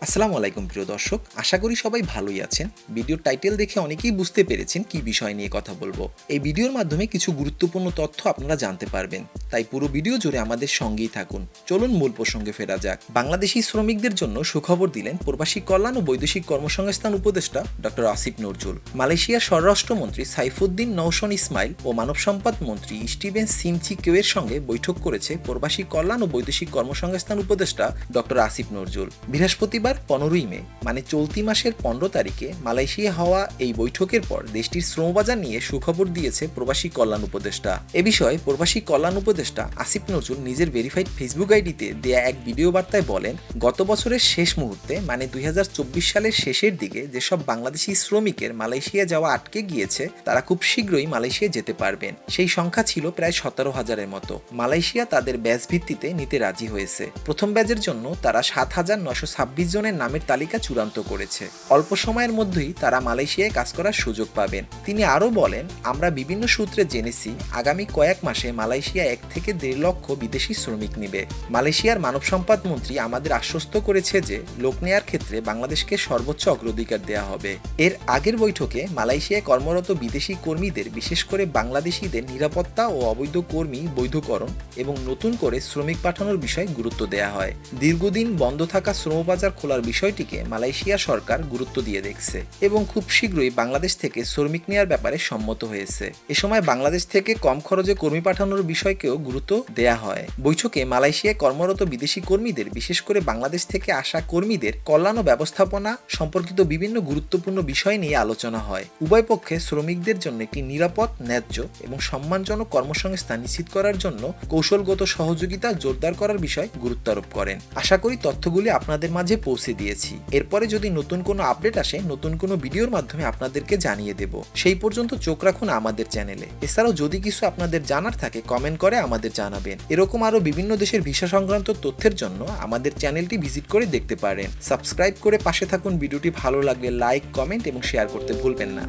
আসসালামু আলাইকুম প্রিয় দর্শক, আশা করি সবাই ভালোই আছেন। ভিডিওর টাইটেল দেখে অনেকেই বুঝতে পেরেছেন কি বিষয় নিয়ে কথা বলবো। এই ভিডিওর মাধ্যমে কিছু গুরুত্বপূর্ণ তথ্য আপনারা জানতে পারবেন, তাই পুরো ভিডিও জুড়ে আমাদের সঙ্গেই থাকুন। চলুন মূল প্রসঙ্গে ফেরা যাক। বাংলাদেশি শ্রমিকদের জন্য সুখবর দিলেন প্রবাসী কল্যাণ ও বৈদেশিক কর্মসংস্থান উপদেষ্টা ডক্টর আসিফ নজরুল। মালয়েশিয়ার স্বরাষ্ট্রমন্ত্রী সাইফুদ্দিন নওশন ইসমাইল ও মানব সম্পদ মন্ত্রী স্টিভেন সিমচি কেওয়ের সঙ্গে বৈঠক করেছে প্রবাসী কল্যাণ ও বৈদেশিক কর্মসংস্থান উপদেষ্টা ডক্টর আসিফ নজরুল। বৃহস্পতিবার 15 মে মানে চলতি মাসের 15 তারিখে মালয়েশিয়া হওয়া এই বৈঠকের পর দেশটির শ্রমবাজার নিয়ে সুখবর দিয়েছে প্রবাসী কল্যাণ উপদেষ্টা। এ বিষয়ে প্রবাসী কল্যাণ উপদেষ্টা আসিফ নজরুল নিজের ভেরিফাইড ফেসবুক আইডিতে দেয়া এক ভিডিও বার্তায় বলেন, গত বছরের শেষ মুহূর্তে মানে 2024 সালের শেষের দিকে যেসব বাংলাদেশি শ্রমিকের মালয়েশিয়া যাওয়া আটকে গিয়েছে তারা খুব শীঘ্রই মালয়েশিয়া যেতে পারবেন। সেই সংখ্যা ছিল প্রায় 17,000-এর মতো। মালয়েশিয়া তাদের ব্যাচ ভিত্তিতে নিতে রাজি হয়েছে। প্রথম ব্যাচের জন্য তারা 7,926 জনের নামের তালিকা চূড়ান্ত করেছে। অল্প সময়ের মধ্যেই তারা মালয়েশিয়ায় কাজ করার সুযোগ পাবেন। তিনি আরও বলেন, আমরা বিভিন্ন সূত্রে জেনেছি আগামী কয়েক মাসে মালয়েশিয়া 1 থেকে 1.5 লক্ষ বিদেশি শ্রমিক নেবে। মালয়েশিয়ার মানব সম্পদ মন্ত্রী আমাদের আশ্বস্ত করেছে যে লোক নেয়ার ক্ষেত্রে বাংলাদেশকে সর্বোচ্চ অগ্রাধিকার দেওয়া হবে। এর আগের বৈঠকে মালয়েশিয়ায় কর্মরত বিদেশি কর্মীদের, বিশেষ করে বাংলাদেশিদের নিরাপত্তা ও অবৈধ কর্মী বৈধকরণ এবং নতুন করে শ্রমিক পাঠানোর বিষয়ে গুরুত্ব দেওয়া হয়। দীর্ঘদিন বন্ধ থাকা শ্রমবাজার খোলার বিষয়টিকে মালয়েশিয়া সরকার গুরুত্ব দিয়ে দেখছে এবং খুব শীঘ্রই বাংলাদেশ থেকে শ্রমিক নেওয়ার ব্যাপারে সম্মত হয়েছে। এ সময় বাংলাদেশ থেকে কম খরচে কর্মী পাঠানোর বিষয়কেও গুরুত্ব দেয়া হয়। বৈঠকে মালয়েশিয়ায় কর্মরত বিদেশি কর্মীদের, বিশেষ করে বাংলাদেশ থেকে আসা কর্মীদের কল্যাণ ও ব্যবস্থাপনা সম্পর্কিত বিভিন্ন গুরুত্বপূর্ণ বিষয় নিয়ে আলোচনা হয়। উভয় পক্ষে শ্রমিকদের জন্য একটি নিরাপদ, ন্যায্য এবং সম্মানজনক কর্মসংস্থান নিশ্চিত করার জন্য কৌশলগত সহযোগিতা জোরদার করার বিষয় গুরুত্ব আরোপ করেন। আশা করি তথ্যগুলি আপনাদের মাঝে পৌঁছে দিয়েছি। এরপরে যদি নতুন কোনো আপডেট আসে, নতুন কোনো ভিডিওর মাধ্যমে আপনাদেরকে জানিয়ে দেব। সেই পর্যন্ত চোখ রাখুন আমাদের চ্যানেলে। এছাড়াও যদি কিছু আপনাদের জানার থাকে কমেন্ট করে আমাদের জানাবেন। এরকম আরও বিভিন্ন দেশের ভিসা সংক্রান্ত তথ্যের জন্য আমাদের চ্যানেলটি ভিজিট করে দেখতে পারেন। সাবস্ক্রাইব করে পাশে থাকুন। ভিডিওটি ভালো লাগলে লাইক, কমেন্ট এবং শেয়ার করতে ভুলবেন না।